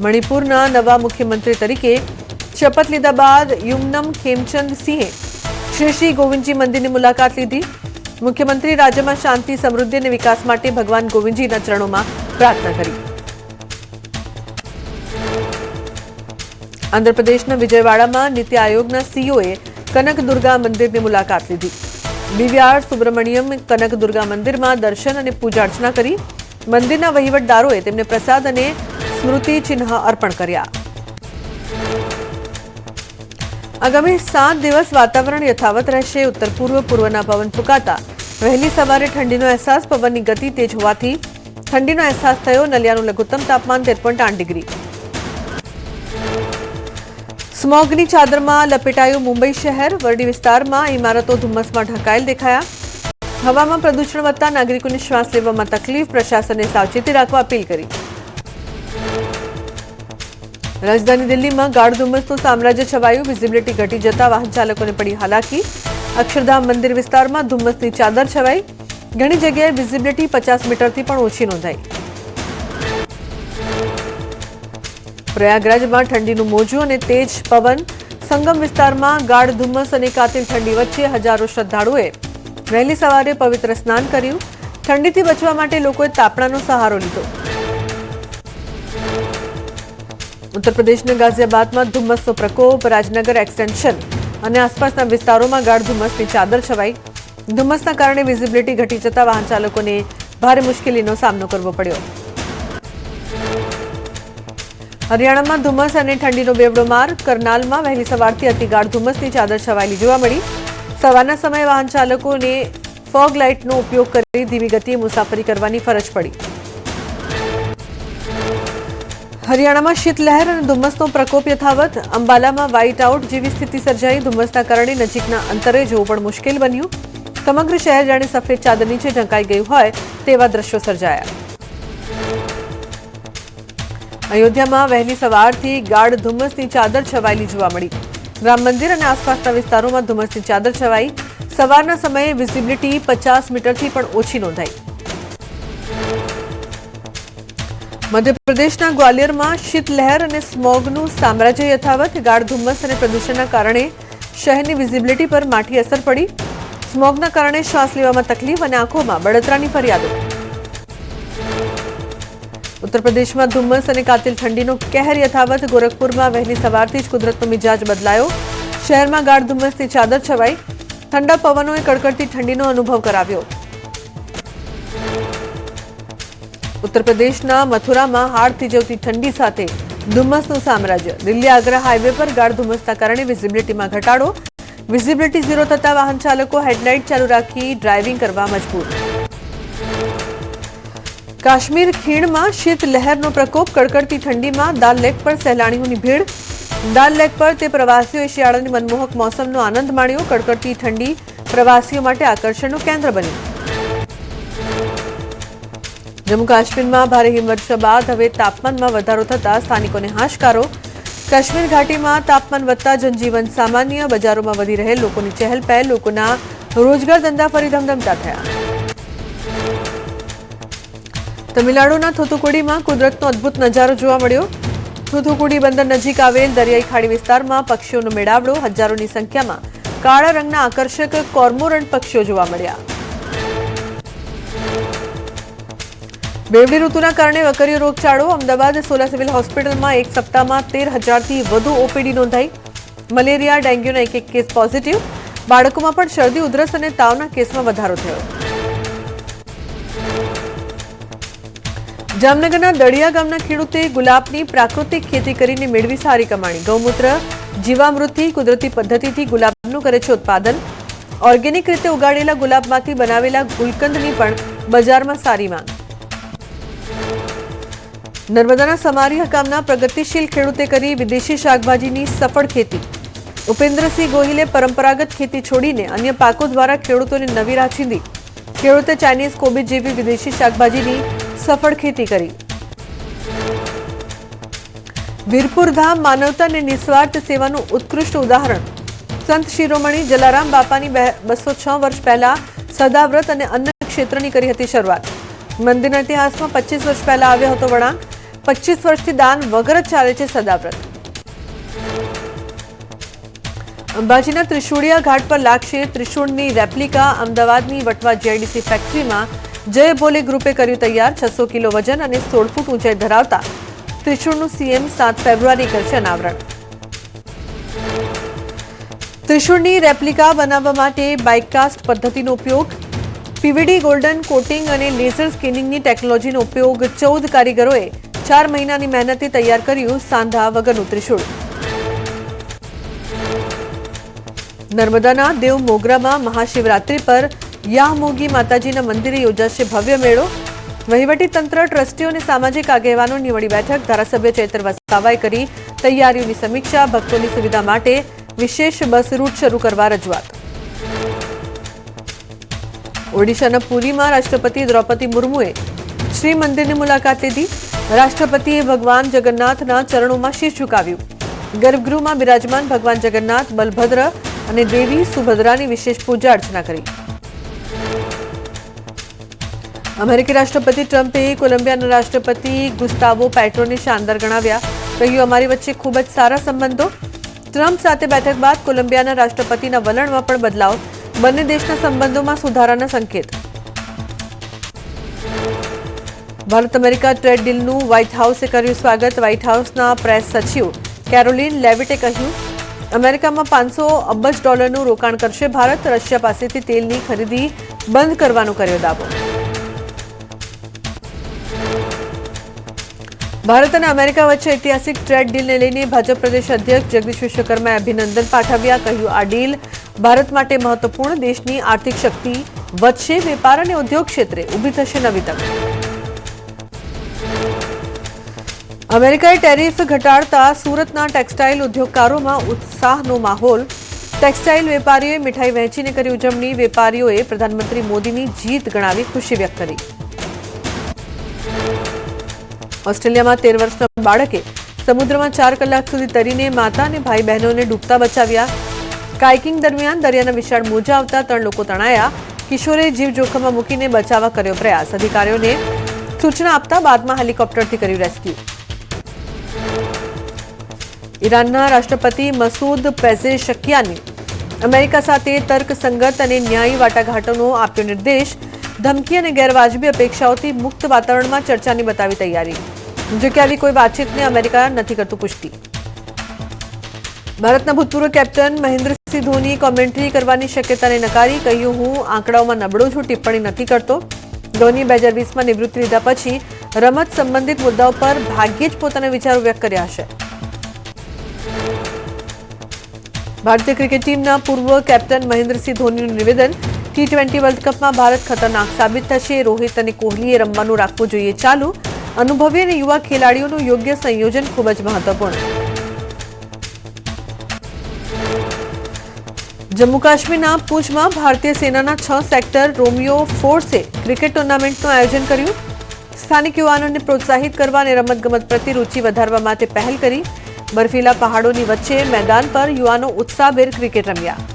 મણિપુરના નવા મુખ્યમંત્રી તરીકે શપથ લીધા બાદ યુમનમ ખેમચંદ સિંહે શ્રી ગોવિંદજી મંદિરની મુલાકાત લીધી। મુખ્યમંત્રી રાજ્યમાં શાંતિ, સમૃદ્ધિ અને વિકાસ માટે ભગવાન ગોવિંદજીના ચરણોમાં પ્રાર્થના કરી। આંધ્રપ્રદેશના વિજયવાડામાં નીતિ આયોગના સીઈઓએ કનક દુર્ગા મંદિરની મુલાકાત લીધી। ડીવીઆર સુબ્રમણ્યમ કનક દુર્ગા મંદિરમાં દર્શન અને પૂજા અર્ચના કરી। મંદિરના વહીવટદારોએ તેમને પ્રસાદ અને સ્મૃતિ ચિહ્ન અર્પણ કર્યા। આગામી 7 દિવસ વાતાવરણ યથાવત રહેશે। ઉત્તર પૂર્વના પવન ફૂંકાતા વહેલી સવારે ઠંડીનો અહેસાસ। પવનની ગતિ તેજ હોવાથી ઠંડીનો અહેસાસ થયો। નલિયાનું લઘુત્તમ તાપમાન 13.8 ડિગ્રી। સ્મોગની ચાદરમાં લપેટાયું મુંબઈ શહેર। વરડી વિસ્તારમાં ઇમારતો ધુમ્મસમાં ઢંકાયેલ દેખાયા। હવામાં પ્રદૂષણ વધતા નાગરિકોને શ્વાસ લેવામાં તકલીફ। પ્રશાસને સાવચેતી રાખવા અપીલ કરી। રાજધાની દિલ્હીમાં ગાઢ ધુમ્મસનું સામ્રાજ્ય છવાયું। વિઝિબિલિટી ઘટી જતા વાહન ચાલકોને પડી હાલાકી। અક્ષરધામ મંદિર વિસ્તારમાં ધુમ્મસની ચાદર છવાઈ। ઘણી જગ્યાએ વિઝિબિલિટી 50 મીટરથી પણ ઓછી નોંધાઈ। પ્રયાગરાજમાં ઠંડીનું મોજું અને તેજ પવન। સંગમ વિસ્તારમાં ગાઢ ધુમ્મસ અને કાતિલ ઠંડી વચ્ચે હજારો શ્રદ્ધાળુઓએ વહેલી સવારે પવિત્ર સ્નાન કર્યું। ઠંડીથી બચવા માટે લોકોએ તાપણાનો સહારો લીધો। ઉત્તર પ્રદેશના ગાઝિયાબાદમાં ધુમ્મસનો પ્રકોપ। રાજનગર એક્સટેન્શન અને આસપાસના વિસ્તારોમાં ગાઢ ધુમ્મસની ચાદર છવાઈ। ધુમ્મસના કારણે વિઝિબિલિટી ઘટી જતા વાહન ચાલકોને ભારે મુશ્કેલીનો સામનો કરવો પડ્યો। હરિયાણામાં ધુમ્મસ અને ઠંડીનો બેવડો માર। કરનાલમાં વહેલી સવારથી અતિ ગાઢ ધુમ્મસની ચાદર છવાયેલી જોવા મળી। સવારના સમયે વાહન ચાલકોને ફોગ લાઇટનો ઉપયોગ કરી ધીમી ગતિએ મુસાફરી કરવાની ફરજ પડી। હરિયાણામાં શીતલહેર અને ધુમ્મસનો પ્રકોપ યથાવત। અંબાલામાં વ્હાઇટ આઉટ જેવી સ્થિતિ સર્જાઈ। ધુમ્મસના કારણે નજીકના અંતરે જોવું પણ મુશ્કેલ બન્યું। સમગ્ર શહેર જાણે સફેદ ચાદર નીચે ઢંકાઈ ગયું હોય તેવા દ્રશ્યો સર્જાયા। અયોધ્યામાં વહેલી સવારથી ગાઢ ધુમ્મસની ચાદર છવાયેલી જોવા મળી। રામ મંદિર અને આસપાસના વિસ્તારોમાં ધુમ્મસની ચાદર છવાઈ। સવારના સમયે વિઝિબિલિટી 50 મીટરથી પણ ઓછી નોંધાઈ। મધ્યપ્રદેશના ગ્વાલિયરમાં શીતલહેર અને સ્મોગનું સામ્રાજ્ય યથાવત। ગાઢ ધુમ્મસ અને પ્રદૂષણના કારણે શહેરની વિઝિબિલિટી પર માઠી અસર પડી। સ્મોગના કારણે શ્વાસ લેવામાં તકલીફ અને આંખોમાં બળતરાની ફરિયાદો। ઉત્તર પ્રદેશમાં ધુમ્મસ અને કાતિલ ઠંડીનો કહેર યથાવત। ગોરખપુરમાં વહેલી સવારથી જ કુદરતનો મિજાજ બદલાયો। શહેરમાં ગાઢ ધુમ્મસની ચાદર છવાઈ। ઠંડા પવનોએ કડકડતી ઠંડીનો અનુભવ કરાવ્યો। ઉત્તર પ્રદેશના મથુરામાં હાડ થીજવતી ઠંડી સાથે ધુમ્મસનું સામ્રાજ્ય। દિલ્હી આગ્રા હાઈવે પર ગાઢ ધુમ્મસના કારણે વિઝિબિલિટીમાં ઘટાડો। વિઝિબિલિટી 0 થતા વાહન ચાલકો હેડલાઇટ ચાલુ રાખી ડ્રાઇવિંગ કરવા મજબૂર। કાશ્મીર ખીણમાં શીત લહેરનો પ્રકોપ। કડકડતી ઠંડીમાં દાલ લેક પર સહેલાણીઓની ભીડ। દાલ લેક પર તે પ્રવાસીઓએ શિયાળાની મનમોહક મોસમનો આનંદ માણ્યો। કડકડતી ઠંડી પ્રવાસીઓ માટે આકર્ષણનું કેન્દ્ર બની। જમ્મુ કાશ્મીરમાં ભારે હિમવર્ષા બાદ હવે તાપમાનમાં વધારો થતા સ્થાનિકોને હાશકારો। કાશ્મીર ઘાટીમાં તાપમાન વધતા જનજીવન સામાન્ય। બજારોમાં વધી રહેલ લોકોની ચહેલપહેલ। લોકોના રોજગાર ધંધા ફરી ધમધમતા થયા। તમિલનાડુના થૂથુકુડીમાં કુદરતનો અદ્ભુત નજારો જોવા મળ્યો। થૂથુકુડી બંદર નજીક આવેલ દરિયાઈ ખાડી વિસ્તારમાં પક્ષીઓનો મેળાવડો। હજારોની સંખ્યામાં કાળા રંગના આકર્ષક કોર્મોરન્ટ પક્ષીઓ જોવા મળ્યા। બેવડી ઋતુના કારણે વકર્યો રોગચાળો। અમદાવાદ સોલા સિવિલ હોસ્પિટલમાં એક સપ્તાહમાં 13,000થી વધુ ઓપીડી નોંધાઈ। મલેરિયા, ડેન્ગ્યુના એક કેસ પોઝિટિવ। બાળકોમાં પણ શરદી, ઉધરસ અને તાવના કેસમાં વધારો થયો। જામનગરના દળિયા ગામના ખેડૂતે ગુલાબની પ્રાકૃતિક ખેતી કરીને મેળવી સારી કમાણી। ગૌમૂત્ર જીવામૃતથી કુદરતી પદ્ધતિથી ગુલાબનું કરે છે ઉત્પાદન। ઓર્ગેનિક રીતે ઉગાડેલા ગુલાબમાંથી બનાવેલા ગુલકંદની પણ બજારમાં સારી માંગ। નર્મદાના સમારિયા ગામના પ્રગતિશીલ ખેડૂતે કરી વિદેશી શાકભાજીની સફળ ખેતી। ઉપેન્દ્રસિંહ ગોહિલે પરંપરાગત ખેતી છોડીને અન્ય પાકો દ્વારા ખેડૂતોને નવી રાહ ચીંધી। ખેડૂતે ચાઇનીઝ કોબીજ જેવી વિદેશી શાકભાજીની સફળ ખેતી કરી। વીરપુર ધામ માનવતા અને નિસ્વાર્થ સેવાનું ઉત્કૃષ્ટ ઉદાહરણ। સંત શિરોમણી જલારામ બાપાની 206 વર્ષ પહેલા સદાવ્રત અને અન્ન ક્ષેત્રની કરી હતી શરૂઆત। મંદિરના ઇતિહાસમાં 25 વર્ષ પહેલા આવ્યો હતો વળાંક। 25 વર્ષથી દાન વગર જ ચાલે છે સદાવ્રત. અંબાજીના ત્રિશુળિયા ઘાટ પર લાગશે ત્રિશુળની રેપ્લિકા. અમદાવાદની વટવા જીઆઈડીસી ફેક્ટરીમાં જય ભોલે ગ્રુપે કર્યું તૈયાર. 600 કિલો વજન અને 16 ફૂટ ઊંચાઈ ધરાવતા ત્રિશુળનું સીએમ 7 ફેબ્રુઆરી કરશે અનાવરણ. ત્રિશુળની રેપ્લિકા બનાવવા માટે બાઇકકાસ્ટ પદ્ધતિનો ઉપયોગ, પીવીડી ગોલ્ડન કોટિંગ અને લેઝર સ્કેનિંગની ટેકનોલોજીનો ઉપયોગ. 14 કારીગરોએ 4 મહિનાની મહેનતે તૈયાર કર્યું સાંધા વગરનું ત્રિશુળ. નર્મદાના દેવ મોગરામાં મહાશિવરાત્રી પર યામોગી માતાજીના મંદિરે યોજાશે ભવ્ય મેળો. વહીવટી તંત્ર, ટ્રસ્ટીઓ અને સામાજિક આગેવાનોની વડી બેઠક. ધારાસભ્ય ચૈતર વસાવાએ કરી તૈયારીઓની સમીક્ષા. ભક્તોની સુવિધા માટે વિશેષ બસ રૂટ શરૂ કરવા રજૂઆત. ઓડિશાના પુરીમાં રાષ્ટ્રપતિ દ્રૌપદી મુર્મુએ શ્રી મંદિરની મુલાકાત લીધી. રાષ્ટ્રપતિએ ભગવાન જગન્નાથના ચરણોમાં શીશ ઝુકાવ્યું. ગર્ભગૃહમાં બિરાજમાન ભગવાન જગન્નાથ, બલભદ્ર અને દેવી સુભદ્રાની વિશેષ પૂજા અર્ચના કરી. અમેરિકી રાષ્ટ્રપતિ ટ્રમ્પે કોલંબિયાના રાષ્ટ્રપતિ ગુસ્તાવો પેટ્રોને શાનદાર ગણાવ્યા. કહ્યું, અમારી વચ્ચે ખૂબ જ સારા સંબંધો. ટ્રમ્પ સાથે બેઠક બાદ કોલંબિયાના રાષ્ટ્રપતિના વલણમાં પણ બદલાવ. બંને દેશના સંબંધોમાં સુધારાના સંકેત. ભારત અમેરિકા ટ્રેડ ડીલનું વ્હાઇટ હાઉસે કર્યું સ્વાગત. વ્હાઇટ હાઉસના પ્રેસ સચિવ કેરોલિન લેવિટે કહ્યું, અમેરિકામાં $500 અબજ રોકાણ કરશે ભારત. રશિયા પાસેથી તેલની ખરીદી બંધ કરવાનો કર્યો દાવો. ભારત અને અમેરિકા વચ્ચે ઐતિહાસિક ટ્રેડ ડીલને લઈને ભાજપ પ્રદેશ અધ્યક્ષ જગદીશ વિશ્વકર્માએ અભિનંદન પાઠવ્યા. કહ્યું, આ ડીલ ભારત માટે મહત્વપૂર્ણ. દેશની આર્થિક શક્તિ વધશે. વેપાર અને ઉદ્યોગ ક્ષેત્રે ઊભી થશે નવી તક. અમેરિકાએ ટેરિફ ઘટાડતા સુરતના ટેક્સટાઇલ ઉદ્યોગકારોમાં ઉત્સાહનો માહોલ. ટેક્સટાઇલ વેપારીઓએ મીઠાઈ વહેંચીને કરી ઉજવણી. વેપારીઓએ પ્રધાનમંત્રી મોદીની જીત ગણાવી ખુશી વ્યક્ત કરી. ઓસ્ટ્રેલિયામાં 13 વર્ષના બાળકે સમુદ્રમાં 4 કલાક સુધી તરીને માતા અને ભાઈ બહેનોને ડૂબતા બચાવ્યા. કાયકિંગ દરમિયાન દરિયાના વિશાળ મોજા આવતા 3 લોકો તણાયા. કિશોરે જીવ જોખમમાં મૂકીને બચાવવા કર્યો પ્રયાસ. અધિકારીઓને સૂચના આપતા બાદમાં હેલિકોપ્ટરથી કર્યું રેસ્ક્યુ. ઈરાનના રાષ્ટ્રપતિ મસૂદ પેઝેશકિયાને અમેરિકા સાથે તર્કસંગત અને ન્યાયી વાટાઘાટોનો આપ્યો નિર્દેશ. ધમકી અને ગેરવાજબી અપેક્ષાઓથી મુક્ત વાતાવરણમાં ચર્ચાની બતાવી તૈયારી. જો કે આવી કોઈ વાતચીતને અમેરિકા નથી કરતું પુષ્ટિ. ભારતના ભૂતપૂર્વ કેપ્ટન મહેન્દ્રસિંહ ધોની કોમેન્ટ્રી કરવાની શક્યતાને નકારી. કહ્યું, હું આંકડાઓમાં નબળો છું, ટિપ્પણી નથી કરતો. ધોની 2020માં નિવૃત્તિ લીધા પછી રમત સંબંધિત મુદ્દાઓ પર ભાગ્યે જ પોતાના વિચારો વ્યક્ત કર્યા હશે. ભારતીય ક્રિકેટ ટીમના પૂર્વ કેપ્ટન મહેન્દ્રસિંહ ધોનીનું નિવેદન. T20 વર્લ્ડ કપમાં ભારત ખતરનાક સાબિત થશે. રોહિત અને કોહલીએ રમવાનું રાખવું જોઈએ ચાલુ. અનુભવી અને યુવા ખેલાડીઓનું યોગ્ય સંયોજન ખૂબ જ મહત્વપૂર્ણ. જમ્મુ કાશ્મીરના પૂંછમાં ભારતીય સેનાના 6 સેક્ટર રોમિયો ફોર્સે ક્રિકેટ ટુર્નામેન્ટનું આયોજન કર્યું. સ્થાનિક યુવાનોને પ્રોત્સાહિત કરવા અને રમતગમત પ્રતિ રુચિ વધારવા માટે પહેલ કરી. બર્ફીલા પહાડોની વચ્ચે મેદાન પર યુવાનો ઉત્સાહભેર ક્રિકેટ રમ્યા.